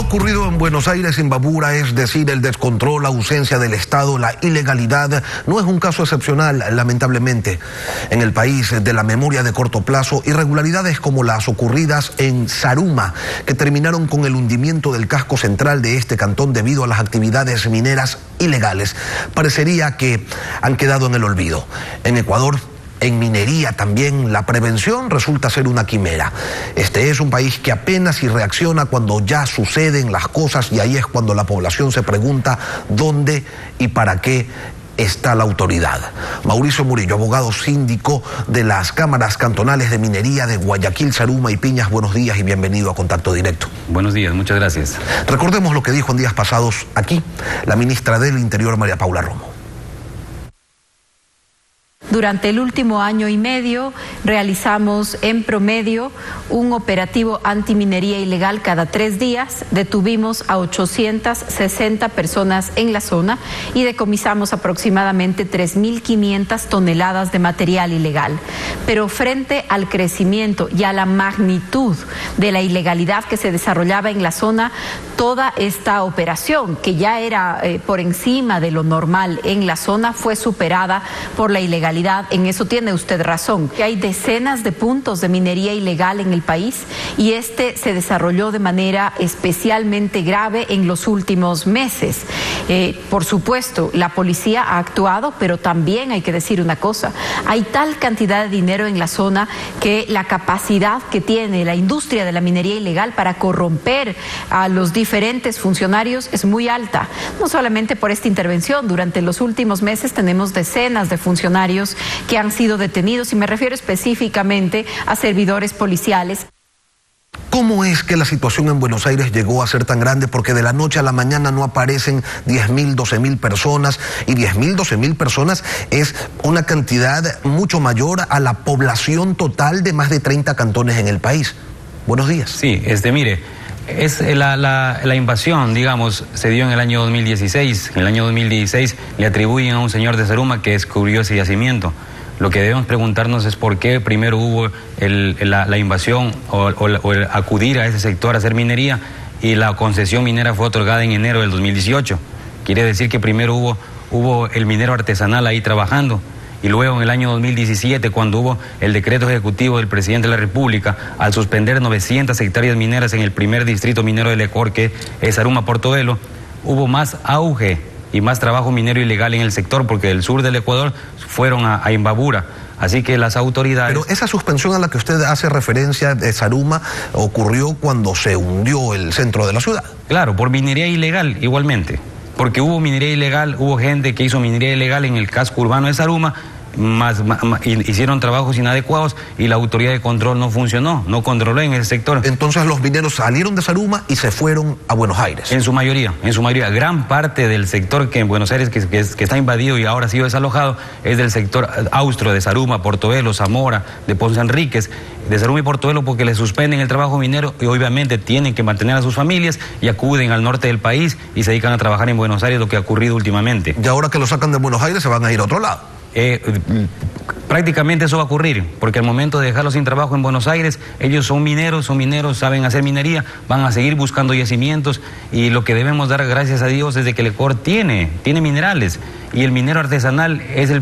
ocurrido en Buenos Aires, Imbabura, es decir, el descontrol, la ausencia del Estado, la ilegalidad, no es un caso excepcional, lamentablemente. En el país de la memoria de corto plazo, irregularidades como las ocurridas en Zaruma, que terminaron con el hundimiento del casco central de este cantón debido a las actividades mineras ilegales, parecería que han quedado en el olvido. En Ecuador, en minería también, la prevención resulta ser una quimera. Este es un país que apenas si reacciona cuando ya suceden las cosas, y ahí es cuando la población se pregunta dónde y para qué está la autoridad. Mauricio Murillo, abogado síndico de las cámaras cantonales de minería de Guayaquil, Zaruma y Piñas, buenos días y bienvenido a Contacto Directo. Buenos días, muchas gracias. Recordemos lo que dijo en días pasados aquí la ministra del Interior, María Paula Romo. Durante el último año y medio realizamos en promedio un operativo antiminería ilegal cada 3 días, detuvimos a 860 personas en la zona y decomisamos aproximadamente 3.500 toneladas de material ilegal. Pero frente al crecimiento y a la magnitud de la ilegalidad que se desarrollaba en la zona, toda esta operación, que ya era por encima de lo normal en la zona, fue superada por la ilegalidad. En eso tiene usted razón, que hay decenas de puntos de minería ilegal en el país y este se desarrolló de manera especialmente grave en los últimos meses. Por supuesto, la policía ha actuado, pero también hay que decir una cosa: hay tal cantidad de dinero en la zona que la capacidad que tiene la industria de la minería ilegal para corromper a los diferentes funcionarios es muy alta. No solamente por esta intervención, durante los últimos meses tenemos decenas de funcionarios que han sido detenidos, y me refiero específicamente a servidores policiales. ¿Cómo es que la situación en Buenos Aires llegó a ser tan grande? Porque de la noche a la mañana no aparecen 10.000, 12.000 personas, y 10.000, 12.000 personas es una cantidad mucho mayor a la población total de más de 30 cantones en el país. Buenos días. Sí, mire, la invasión, digamos, se dio en el año 2016. En el año 2016 le atribuyen a un señor de Zaruma que descubrió ese yacimiento. Lo que debemos preguntarnos es por qué primero hubo la invasión o el acudir a ese sector a hacer minería, y la concesión minera fue otorgada en enero del 2018. Quiere decir que primero hubo el minero artesanal ahí trabajando, y luego en el año 2017, cuando hubo el decreto ejecutivo del presidente de la República al suspender 900 hectáreas mineras en el primer distrito minero del Ecuador, que es Zaruma Portobelo, hubo más auge y más trabajo minero ilegal en el sector, porque del sur del Ecuador fueron a Imbabura. Así que las autoridades... Pero esa suspensión a la que usted hace referencia de Zaruma ocurrió cuando se hundió el centro de la ciudad. Claro, por minería ilegal igualmente. Porque hubo minería ilegal, hubo gente que hizo minería ilegal en el casco urbano de Zaruma, hicieron trabajos inadecuados y la autoridad de control no funcionó, no controló en ese sector. Entonces los mineros salieron de Zaruma y se fueron a Buenos Aires. En su mayoría, gran parte del sector que en Buenos Aires que está invadido y ahora ha sido desalojado es del sector austro de Zaruma, Portobelo, Zamora, de Ponce Enríquez, de Zaruma y Portobelo, porque les suspenden el trabajo minero y obviamente tienen que mantener a sus familias y acuden al norte del país y se dedican a trabajar en Buenos Aires, lo que ha ocurrido últimamente. Y ahora que lo sacan de Buenos Aires se van a ir a otro lado. Prácticamente eso va a ocurrir, porque al momento de dejarlos sin trabajo en Buenos Aires, ellos son mineros, saben hacer minería, van a seguir buscando yacimientos, y lo que debemos dar gracias a Dios es de que el Ecuador tiene minerales, y el minero artesanal es la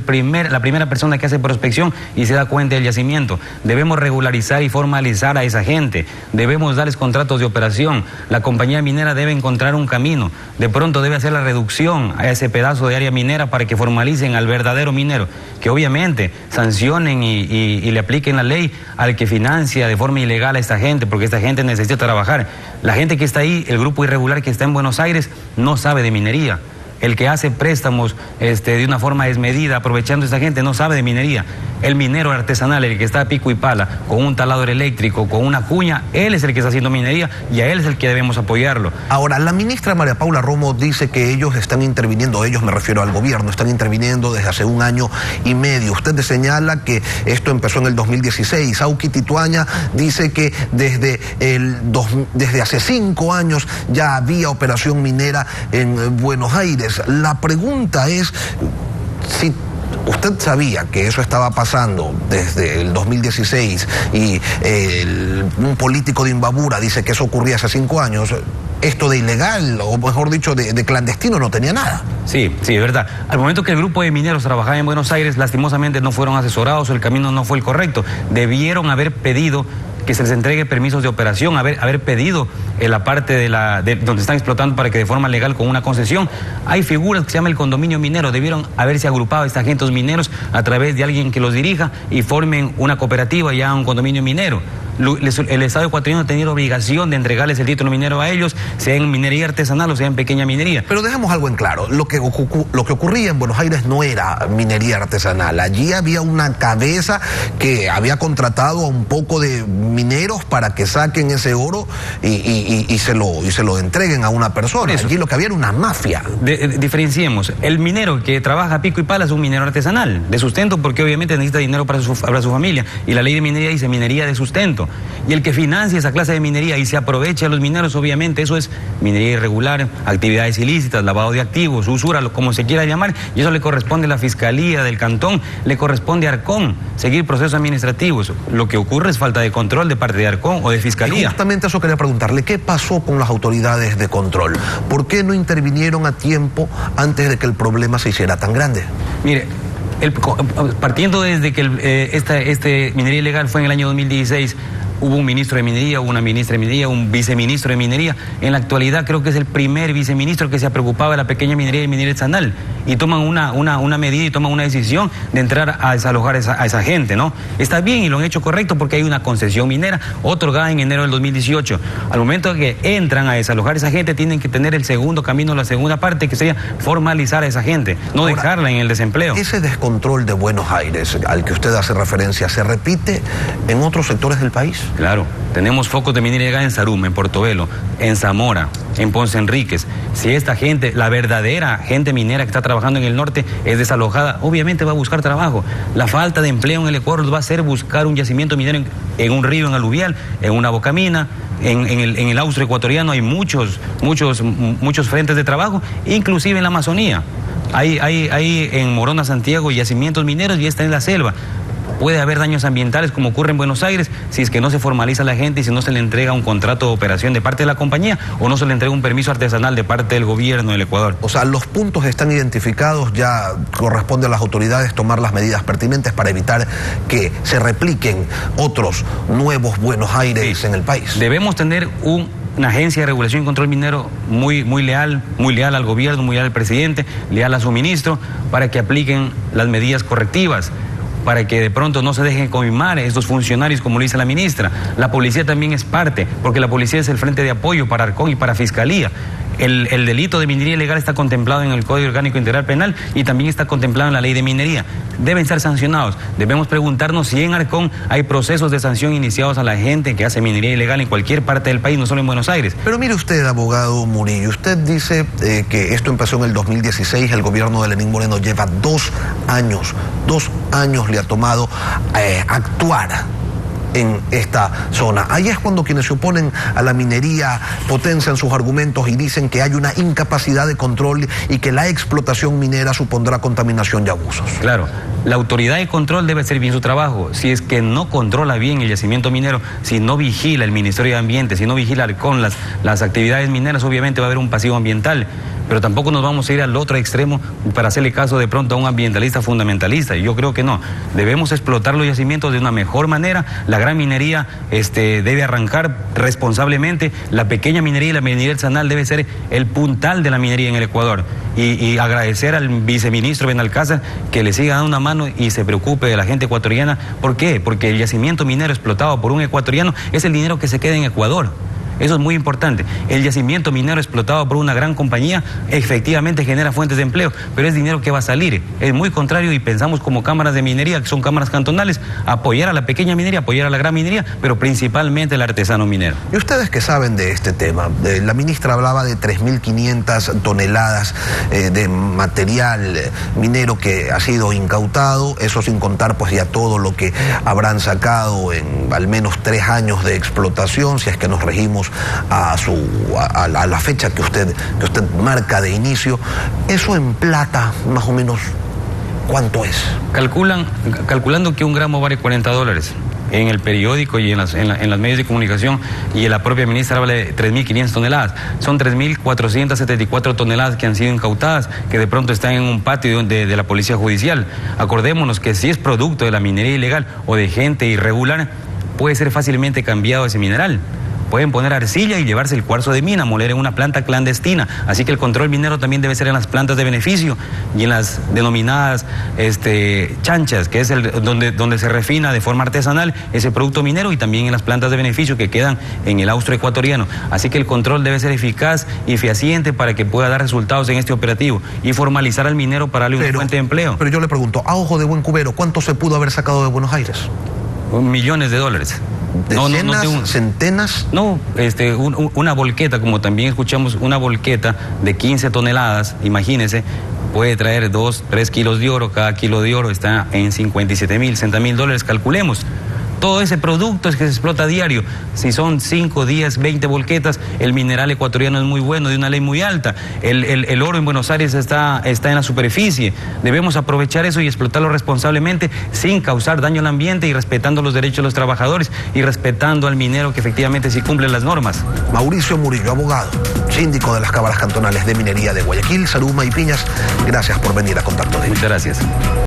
primera persona que hace prospección y se da cuenta del yacimiento. Debemos regularizar y formalizar a esa gente, debemos darles contratos de operación, la compañía minera debe encontrar un camino, de pronto debe hacer la reducción a ese pedazo de área minera para que formalicen al verdadero minero, que obviamente sancionen y le apliquen la ley al que financia de forma ilegal a esta gente, porque esta gente necesita trabajar. La gente que está ahí, el grupo irregular que está en Buenos Aires, no sabe de minería. El que hace préstamos de una forma desmedida, aprovechando a esta gente, no sabe de minería. El minero artesanal, el que está a pico y pala, con un taladro eléctrico, con una cuña, él es el que está haciendo minería y a él es el que debemos apoyarlo. Ahora, la ministra María Paula Romo dice que ellos están interviniendo, me refiero al gobierno, están interviniendo desde hace 1 año y medio. Usted señala que esto empezó en el 2016. Auqui Tituaña dice que desde hace 5 años ya había operación minera en Buenos Aires. La pregunta es si usted sabía que eso estaba pasando desde el 2016 y un político de Imbabura dice que eso ocurría hace 5 años. esto de ilegal, o mejor dicho, de clandestino no tenía nada. Sí, sí, es verdad. Al momento que el grupo de mineros trabajaba en Buenos Aires, lastimosamente no fueron asesorados o el camino no fue el correcto. Debieron haber pedido que se les entregue permisos de operación, haber pedido la parte de donde están explotando para que de forma legal con una concesión. Hay figuras que se llama el condominio minero, debieron haberse agrupado estos agentes mineros a través de alguien que los dirija y formen una cooperativa y hagan un condominio minero. El Estado ecuatoriano tenía obligación de entregarles el título minero a ellos, sea en minería artesanal o sea en pequeña minería. Pero dejemos algo en claro, lo que ocurría en Buenos Aires no era minería artesanal. Allí había una cabeza que había contratado a un poco de mineros para que saquen ese oro y se lo entreguen a una persona. Allí lo que había era una mafia. Diferenciemos, el minero que trabaja a pico y pala es un minero artesanal, de sustento, porque obviamente necesita dinero para su familia, y la ley de minería dice minería de sustento. Y el que financia esa clase de minería y se aprovecha a los mineros, obviamente eso es minería irregular, actividades ilícitas, lavado de activos, usura, como se quiera llamar, y eso le corresponde a la Fiscalía del Cantón, le corresponde a Arcón seguir procesos administrativos. Lo que ocurre es falta de control de parte de Arcón o de Fiscalía. Y justamente eso quería preguntarle, ¿qué pasó con las autoridades de control? ¿Por qué no intervinieron a tiempo antes de que el problema se hiciera tan grande? Mire, partiendo desde que este minería ilegal fue en el año 2016, hubo un ministro de minería, hubo una ministra de minería, un viceministro de minería. En la actualidad creo que es el primer viceministro que se preocupaba de la pequeña minería y minería artesanal. Y toman una medida y toman una decisión de entrar a desalojar a esa gente, ¿no? Está bien y lo han hecho correcto porque hay una concesión minera otorgada en enero del 2018. Al momento de que entran a desalojar a esa gente, tienen que tener el segundo camino, la segunda parte, que sería formalizar a esa gente, no ahora, dejarla en el desempleo. Ese descontrol de Buenos Aires, al que usted hace referencia, ¿se repite en otros sectores del país? Claro, tenemos focos de minería ilegal en Sarum, en Portobelo, en Zamora, en Ponce Enríquez. Si esta gente, la verdadera gente minera que está trabajando en el norte, es desalojada, obviamente va a buscar trabajo. La falta de empleo en el Ecuador los va a hacer buscar un yacimiento minero en un río, en aluvial, en una bocamina. En el austro ecuatoriano hay muchos frentes de trabajo, inclusive en la Amazonía. Hay en Morona, Santiago, yacimientos mineros y está en la selva. Puede haber daños ambientales como ocurre en Buenos Aires si es que no se formaliza a la gente y si no se le entrega un contrato de operación de parte de la compañía o no se le entrega un permiso artesanal de parte del gobierno del Ecuador. O sea, los puntos están identificados, ya corresponde a las autoridades tomar las medidas pertinentes para evitar que se repliquen otros nuevos Buenos Aires en el país. Debemos tener una agencia de regulación y control minero muy leal al gobierno, muy leal al presidente, leal a su ministro, para que apliquen las medidas correctivas, para que de pronto no se dejen coimar estos funcionarios, como lo dice la ministra. La policía también es parte, porque la policía es el frente de apoyo para Arcón y para Fiscalía. El delito de minería ilegal está contemplado en el Código Orgánico Integral Penal y también está contemplado en la ley de minería. Deben ser sancionados. Debemos preguntarnos si en Arcón hay procesos de sanción iniciados a la gente que hace minería ilegal en cualquier parte del país, no solo en Buenos Aires. Pero mire usted, abogado Murillo, usted dice que esto empezó en el 2016, el gobierno de Lenín Moreno lleva 2 años le ha tomado actuar en esta zona. Ahí es cuando quienes se oponen a la minería potencian sus argumentos y dicen que hay una incapacidad de control y que la explotación minera supondrá contaminación y abusos. Claro, la autoridad de control debe hacer bien su trabajo. Si es que no controla bien el yacimiento minero, si no vigila el Ministerio de Ambiente, si no vigila con las actividades mineras, obviamente va a haber un pasivo ambiental. Pero tampoco nos vamos a ir al otro extremo para hacerle caso de pronto a un ambientalista fundamentalista. Yo creo que no. Debemos explotar los yacimientos de una mejor manera. La gran minería debe arrancar responsablemente. La pequeña minería y la minería artesanal debe ser el puntal de la minería en el Ecuador. Y agradecer al viceministro Benalcázar que le siga dando una mano y se preocupe de la gente ecuatoriana. ¿Por qué? Porque el yacimiento minero explotado por un ecuatoriano es el dinero que se queda en Ecuador. Eso es muy importante. El yacimiento minero explotado por una gran compañía efectivamente genera fuentes de empleo, pero es dinero que va a salir. Es muy contrario y pensamos como cámaras de minería, que son cámaras cantonales, apoyar a la pequeña minería, apoyar a la gran minería, pero principalmente al artesano minero. Y ustedes que saben de este tema, la ministra hablaba de 3.500 toneladas de material minero que ha sido incautado, eso sin contar pues ya todo lo que habrán sacado en al menos 3 años de explotación, si es que nos regimos a la fecha que usted marca de inicio. Eso en plata, más o menos, ¿cuánto es? Calculando que un gramo vale $40. en el periódico y en los medios de comunicación, y la propia ministra habla de 3.500 toneladas. Son 3.474 toneladas que han sido incautadas, que de pronto están en un patio de la Policía Judicial. Acordémonos que si es producto de la minería ilegal o de gente irregular, puede ser fácilmente cambiado ese mineral. Pueden poner arcilla y llevarse el cuarzo de mina, moler en una planta clandestina. Así que el control minero también debe ser en las plantas de beneficio y en las denominadas chanchas, que es donde se refina de forma artesanal ese producto minero, y también en las plantas de beneficio que quedan en el austro ecuatoriano. Así que el control debe ser eficaz y fehaciente para que pueda dar resultados en este operativo y formalizar al minero para darle una fuente de empleo. Pero yo le pregunto, a ojo de buen cubero, ¿cuánto se pudo haber sacado de Buenos Aires? Millones de dólares. ¿Decenas, centenas? No, una volqueta, como también escuchamos, una volqueta de 15 toneladas, imagínense, puede traer 2, 3 kilos de oro. Cada kilo de oro está en 57.000, 60.000 dólares, calculemos. Todo ese producto es que se explota a diario. Si son 5, 10, 20 volquetas, el mineral ecuatoriano es muy bueno, de una ley muy alta. El oro en Buenos Aires está en la superficie. Debemos aprovechar eso y explotarlo responsablemente, sin causar daño al ambiente y respetando los derechos de los trabajadores y respetando al minero que efectivamente sí cumple las normas. Mauricio Murillo, abogado, síndico de las cámaras cantonales de minería de Guayaquil, Zaruma y Piñas, gracias por venir a Contacto Directo. Muchas gracias.